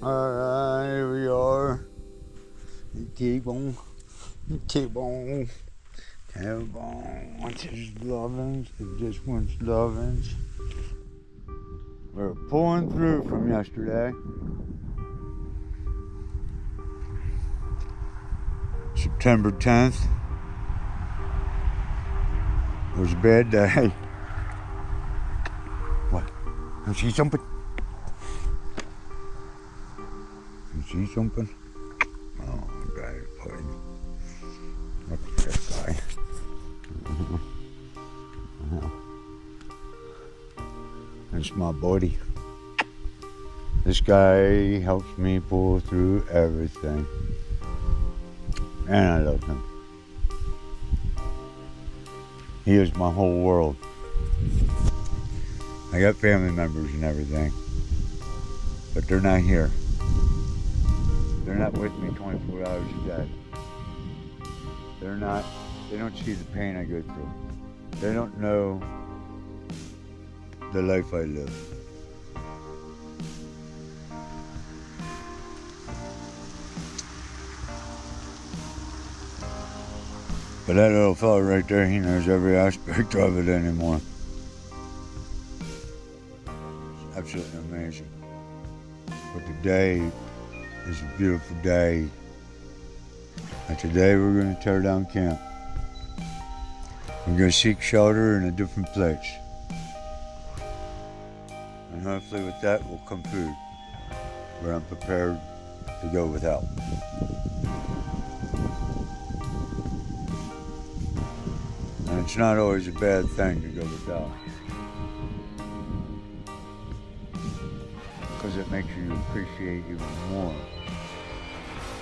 Alright, here we are. T-bone, T-bone, T-bone. What's his lovins? It just wants lovins. We're pulling through from yesterday. September 10th. It was a bad day. What? You see something? You see something? Oh, God, buddy. Look at that guy. That's my buddy. This guy helps me pull through everything. And I love him. He is my whole world. I got family members and everything, but they're not here. They're not with me 24 hours a day. They don't see the pain I go through. They don't know the life I live. But that little fella right there, he knows every aspect of it anymore. It's absolutely amazing. But today is a beautiful day. And today we're going to tear down camp. We're going to seek shelter in a different place. And hopefully with that will come food, where I'm prepared to go without. And it's not always a bad thing to go without, because it makes you appreciate even more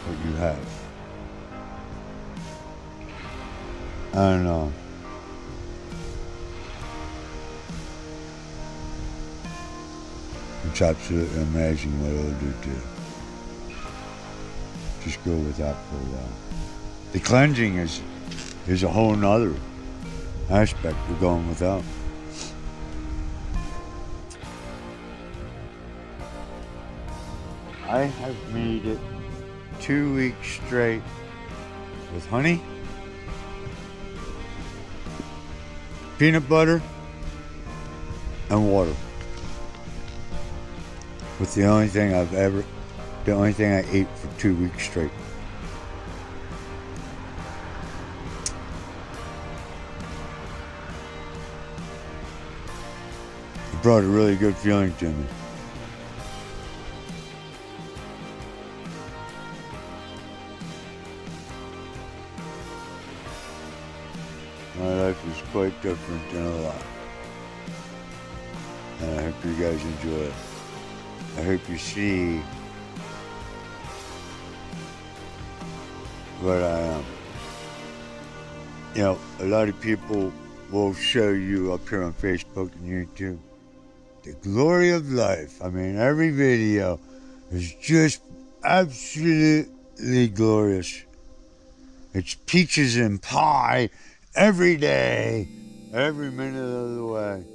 what you have. I don't know. It's absolutely amazing what it'll do to you. Just go without for a while. The cleansing is a whole nother aspect of going without. I have made it 2 weeks straight with honey, peanut butter, and water. With the only thing I ate for 2 weeks straight. It brought a really good feeling to me. My life is quite different than a lot. And I hope you guys enjoy it. I hope you see what I am. You know, a lot of people will show you up here on Facebook and YouTube the glory of life. I mean, every video is just absolutely glorious. It's peaches and pie every day, every minute of the way.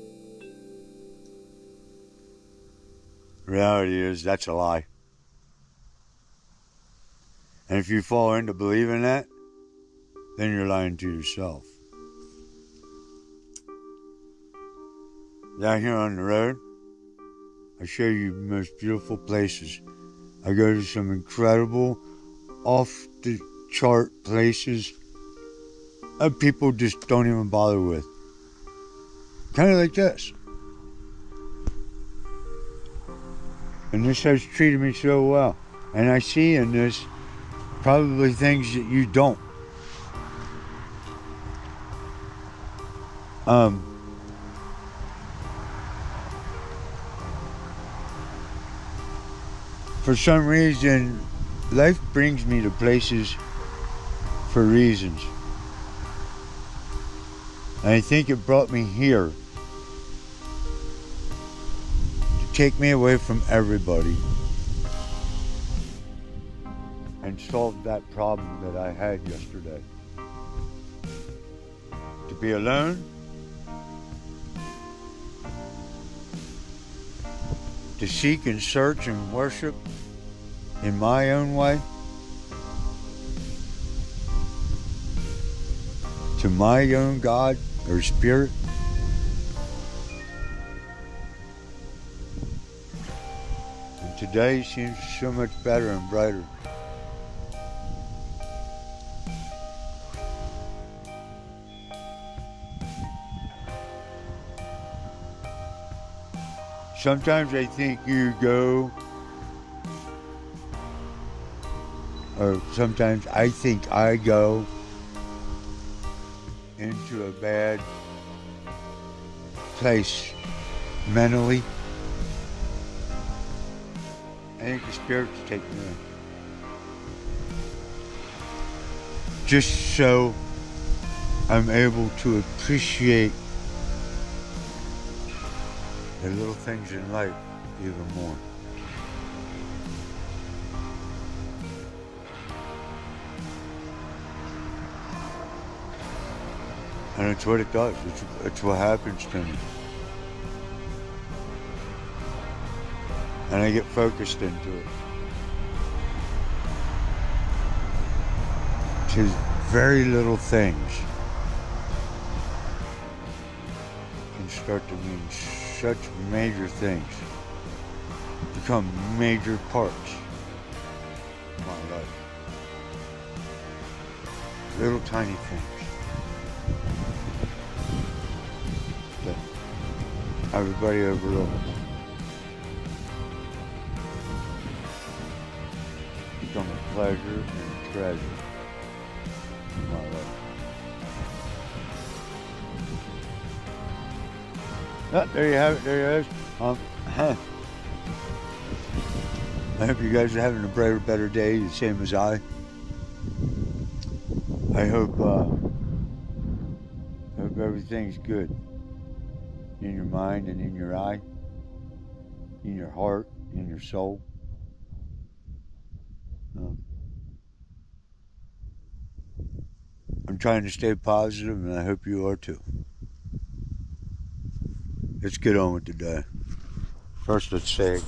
Reality is, that's a lie. And if you fall into believing that, then you're lying to yourself. Down here on the road, I show you the most beautiful places. I go to some incredible, off-the-chart places that people just don't even bother with. Kind of like this. And this has treated me so well. And I see in this probably things that you don't. For some reason, life brings me to places for reasons. And I think it brought me here to take me away from everybody and solve that problem that I had yesterday. To be alone, to seek and search and worship in my own way, to my own God or spirit. And today seems so much better and brighter. Sometimes I think you go, or sometimes I think I go into a bad place mentally. I think the spirits take me in. Just so I'm able to appreciate the little things in life even more. And it's what it does. It's what happens to me. And I get focused into it. To very little things can start to mean such major things. Become major parts of my life. Little tiny things. Everybody overlooks. Become a pleasure and a treasure in my life. Oh, there you have it, there it is. I hope you guys are having a brighter, better day, the same as I. I hope everything's good. In your mind and in your eye, in your heart, in your soul. I'm trying to stay positive, and I hope you are too. Let's get on with the day. First, let's say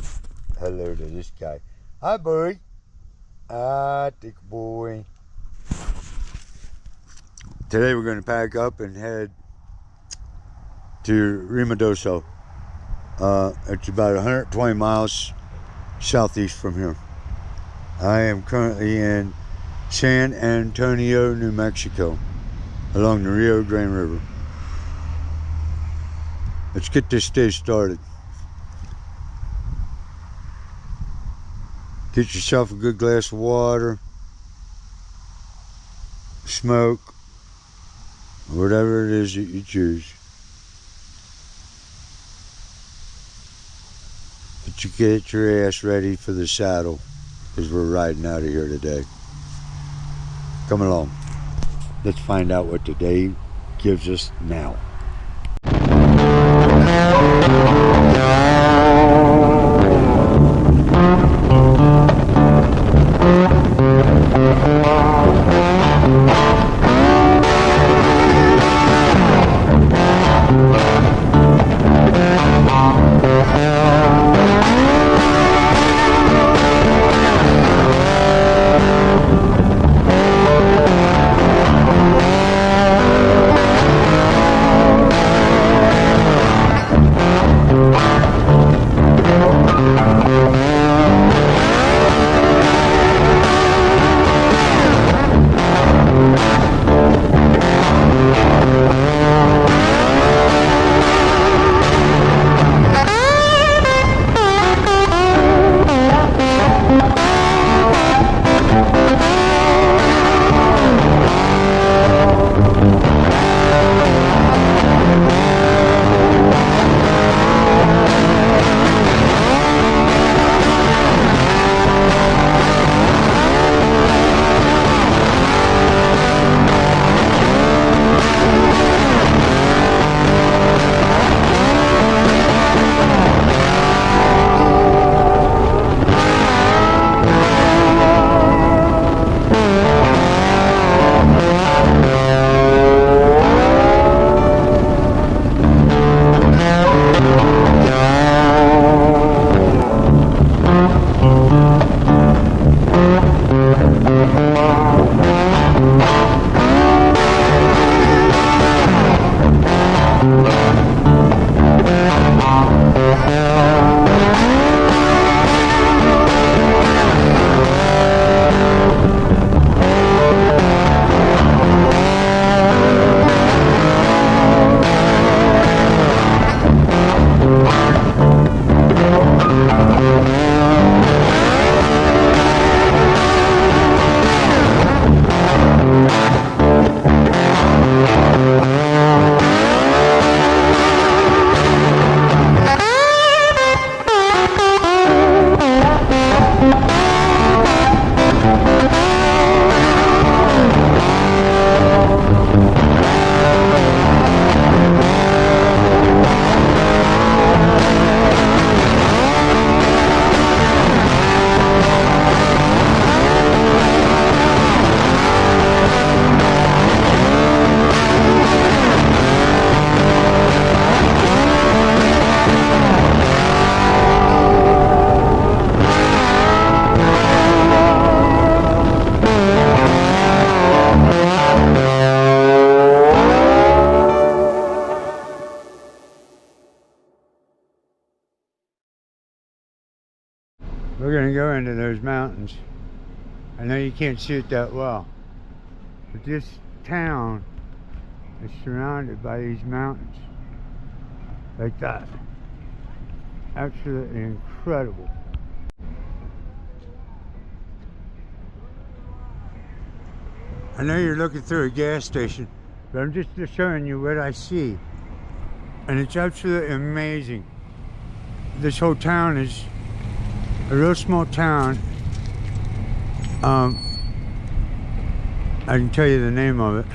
hello to this guy. Hi, boy. Ah, thick boy. Today we're going to pack up and head to Rimadoso. It's about 120 miles southeast from here. I am currently in San Antonio, New Mexico, along the Rio Grande River. Let's get this day started. Get yourself a good glass of water, smoke, whatever it is that you choose. But you get your ass ready for the saddle, because we're riding out of here today. Come along. Let's find out what today gives us now. We're gonna go into those mountains. I know you can't see it that well, but this town is surrounded by these mountains like that. Absolutely incredible. I know you're looking through a gas station, but I'm just showing you what I see, and it's absolutely amazing. This whole town is a real small town. I can tell you the name of it.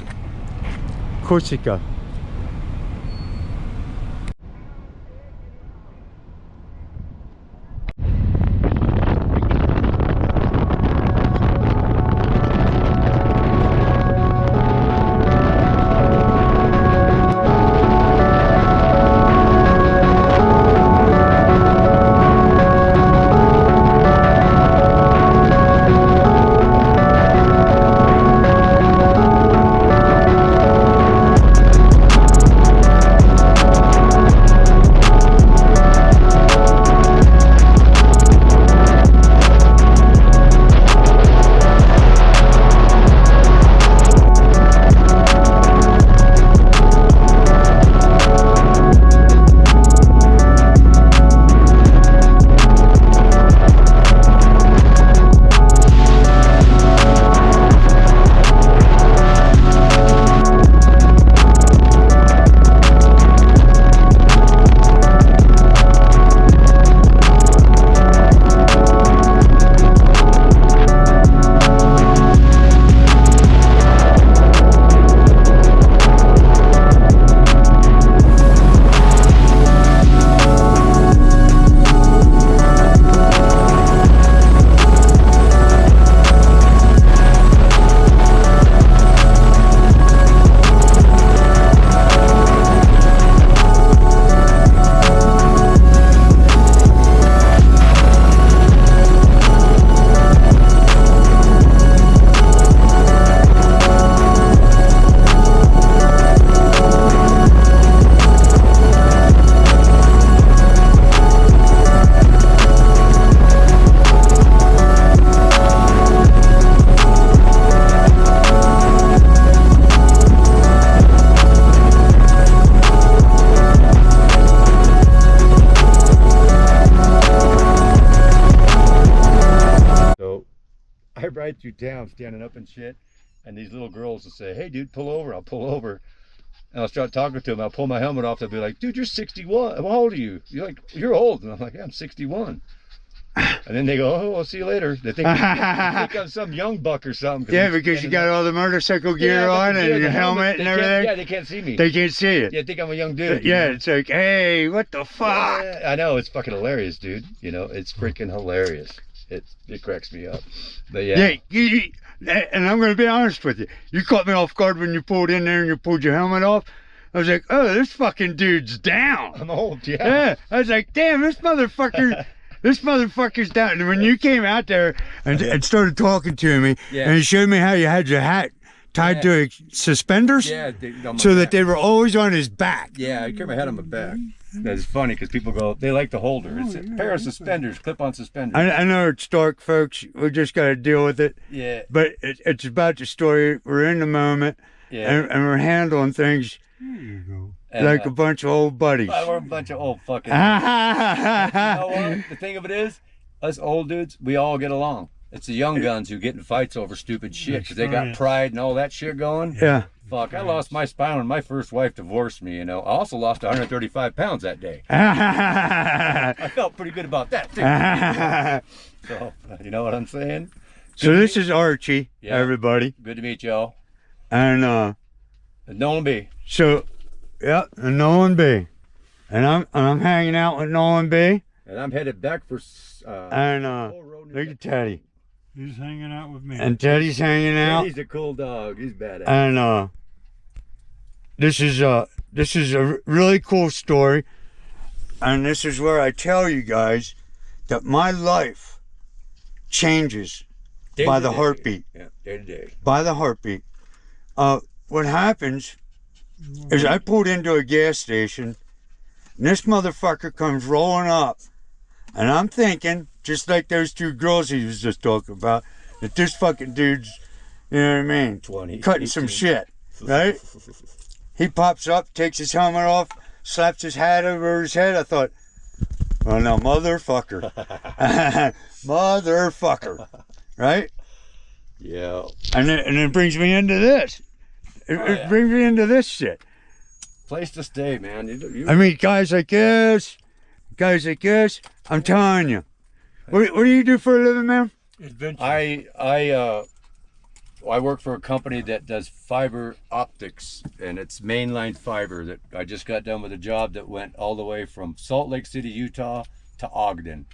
Corsica. ride through town standing up and shit, and these little girls will say, "Hey dude, pull over." I'll pull over and I'll start talking to them. I'll pull my helmet off. They'll be like, "Dude, you're 61. How old are you?" You're like, "You're old." And I'm like, "Yeah, I'm 61. And then they go, "Oh, I'll see you later." They think I'm some young buck or something. Yeah, because you got all the motorcycle gear on and your helmet and everything. Yeah, they can't see me. They can't see it. Yeah, they think I'm a young dude. Yeah, it's like, hey, what the fuck? Yeah, I know, it's fucking hilarious, dude. You know, it's freaking hilarious. It cracks me up. But yeah. And I'm going to be honest with you. You caught me off guard when you pulled in there and you pulled your helmet off. I was like, oh, this fucking dude's down. I'm old, yeah. Yeah, I was like, damn, this motherfucker. This motherfucker's down. And when you came out there and started talking to me, and you showed me how you had your hat tied to suspenders, so that they were always on his back. Yeah, I carry my hat on my back. That's funny because people go, they like the holder. It's a pair of suspenders, clip-on suspenders. I know it's dark, folks. We just got to deal with it. Yeah. But it's about the story. We're in the moment, and we're handling things. There you go. Like a bunch of old buddies. We're a bunch of old fucking. You know what? The thing of it is, us old dudes, we all get along. It's the young guns who get in fights over stupid shit because they got pride and all that shit going. Yeah. Fuck, I lost my spine when my first wife divorced me, you know. I also lost 135 pounds that day. I felt pretty good about that, too. So, you know what I'm saying? So this is Archie, everybody. Good to meet y'all. And Nolan B. So, yeah, and Nolan B. And I'm hanging out with Nolan B. And I'm headed back for look at Teddy. He's hanging out with me. And Teddy's hanging out. He's a cool dog. He's badass. And this is a really cool story. And this is where I tell you guys that my life changes by the heartbeat. Yeah, day to day. By the heartbeat. What happens is I pulled into a gas station and this motherfucker comes rolling up. And I'm thinking, just like those two girls he was just talking about, that this fucking dude's, you know what I mean, 20, cutting 18. some shit, right? He pops up, takes his helmet off, slaps his hat over his head. I thought, well, no, motherfucker. Motherfucker, right? Yeah. And it brings me into this. It brings me into this shit. Place to stay, man. I mean, guys like this, I'm telling you. What do you do for a living, man? Adventure. I work for a company that does fiber optics, and it's mainline fiber. That I just got done with a job that went all the way from Salt Lake City, Utah to Ogden.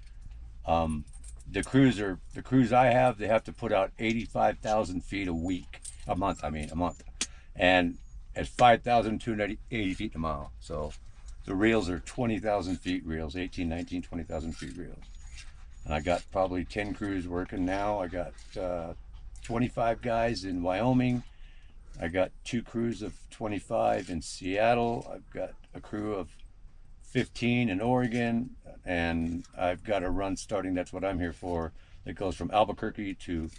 The crews I have, they have to put out 85,000 feet a month, and at 5,280 feet a mile. So the reels are 20,000 feet reels, 18, 19, 20,000 feet reels. And I got probably 10 crews working now. I got 25 guys in Wyoming. I got 2 crews of 25 in Seattle. I've got a crew of 15 in Oregon, and I've got a run starting, that's what I'm here for, that goes from Albuquerque to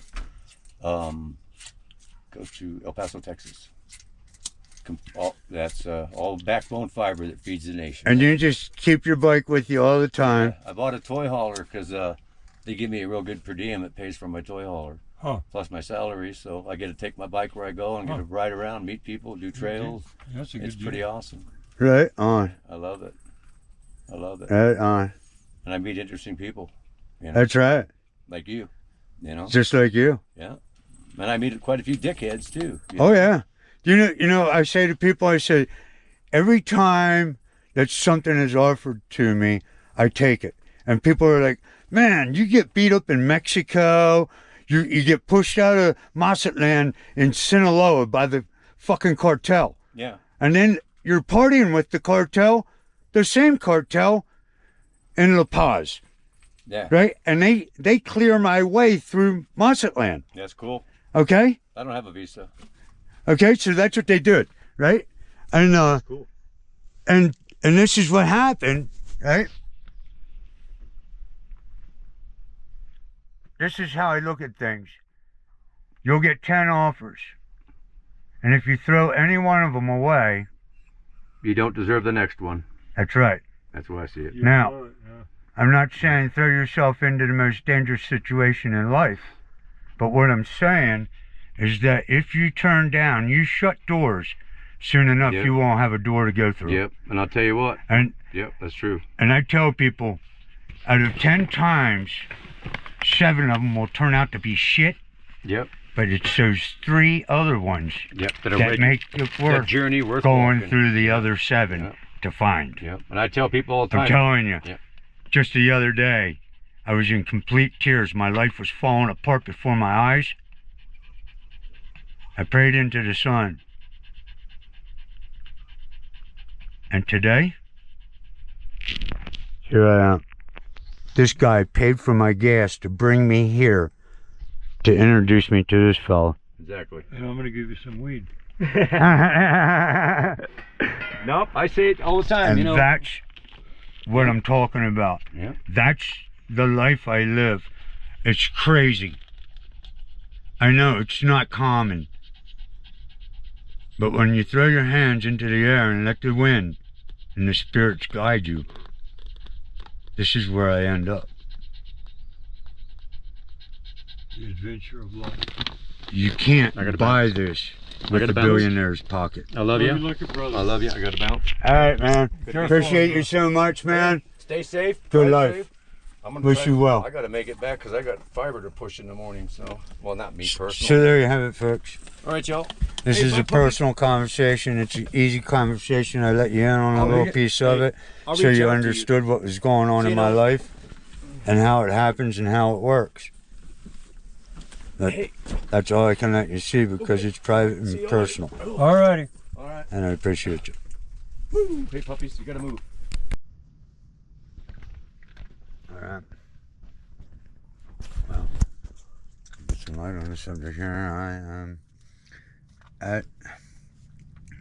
goes to El Paso, Texas. That's all backbone fiber that feeds the nation. And you just keep your bike with you all the time. I bought a toy hauler because they give me a real good per diem that pays for my toy hauler. Huh. Plus my salary, so I get to take my bike where I go and get to ride around, meet people, do trails. That's a good It's pretty awesome. Right on. I love it. I love it. Right on. And I meet interesting people. You know, That's right. like you. You know. Just like you. Yeah. And I meet quite a few dickheads too. Oh yeah. You know, I say to people, I say, every time that something is offered to me, I take it. And people are like, man, you get beat up in Mexico. You get pushed out of Mazatlan in Sinaloa by the fucking cartel. Yeah. And then you're partying with the cartel, the same cartel in La Paz. Yeah. Right? And they clear my way through Mazatlan. That's cool. Okay? I don't have a visa. Okay, so that's what they did, right? And Cool. and this is what happened, right? This is how I look at things. You'll get 10 offers. And if you throw any one of them away, You don't deserve the next one. that's right. That's why I see it. You're Now, right, yeah. I'm not saying throw yourself into the most dangerous situation in life. But what I'm saying is that if you turn down, you shut doors, soon enough Yep. you won't have a door to go through. Yep. And I'll tell you what. And Yep, that's true. And I tell people, out of 10 times, 7 of them will turn out to be shit. Yep. But it's those 3 other ones Yep. that make it that worth journey worth going walking. through the other 7 Yep. to find. Yep. And I tell people all the time. I'm telling you, Yep. just the other day, I was in complete tears. My life was falling apart before my eyes. I prayed into the sun. And today, here I am. This guy paid for my gas to bring me here to introduce me to this fella. Exactly. And I'm going to give you some weed. Nope. I say it all the time. And you know. that's what I'm talking about. Yeah. That's the life I live. It's crazy. I know it's not common. But when you throw your hands into the air and let the wind and the spirits guide you, this is where I end up. The adventure of life. You can't I gotta buy bounce. this I with gotta a bounce. billionaire's pocket. I love Well, you. we look at brothers. I love you. I got to bounce. All right, man. Sure. Appreciate you so much, man. Stay safe. Good drive life. safe. I'm gonna Wish you well. I got to make it back because I got fiber to push in the morning. So, well, not me personally. So there you have it, folks. All right, y'all. This Hey, is bye, a puppy. personal conversation. It's an easy conversation. I let you in on a I'll little read it. piece of Hey, it, I'll so reach you out to you. understood what was going on See in you my now. life and how it happens and how it works. Hey. That's all I can let you see because Okay. it's private See and you personal, Alrighty. All right. and I appreciate you. Woo. Hey, puppies, you got to move. All right. Well, get some light on the subject here. I am at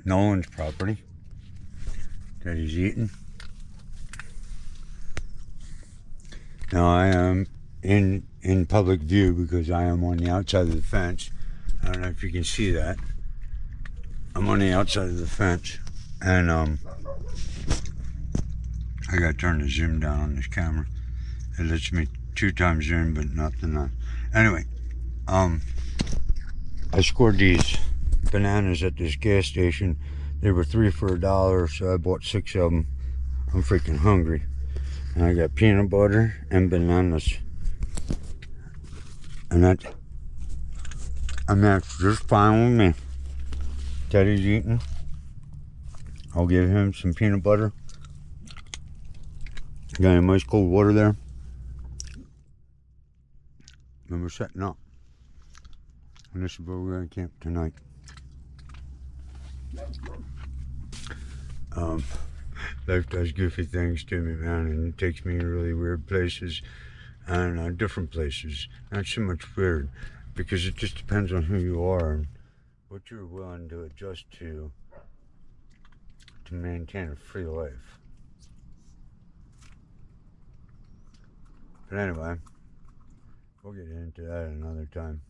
Nolan's property that he's eating. Now I am in public view because I am on the outside of the fence. I don't know if you can see that. I'm on the outside of the fence, and I gotta turn the zoom down on this camera. It lets me 2x zoom, but not the 9. Anyway, I scored these bananas at this gas station. They were 3 for $1, so I bought 6 of them. I'm freaking hungry. And I got peanut butter and bananas. And that's just fine with me. Teddy's eating. I'll give him some peanut butter. Got any nice cold water there. And we're setting up. And this is where we're going to camp tonight. Life does goofy things to me, man, and it takes me in really weird places and different places. Not so much weird, because it just depends on who you are and what you're willing to adjust to maintain a free life. But anyway, we'll get into that another time.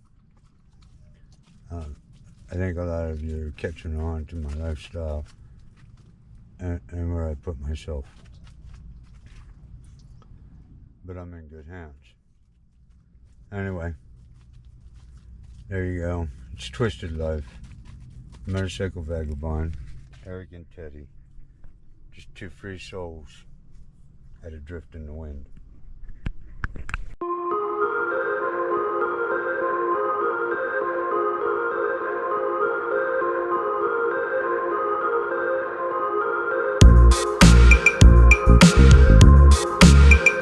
I think a lot of you are catching on to my lifestyle and where I put myself. But I'm in good hands. Anyway, there you go. It's Twisted Life. Motorcycle Vagabond. Eric and Teddy. Just two free souls at adrift in the wind.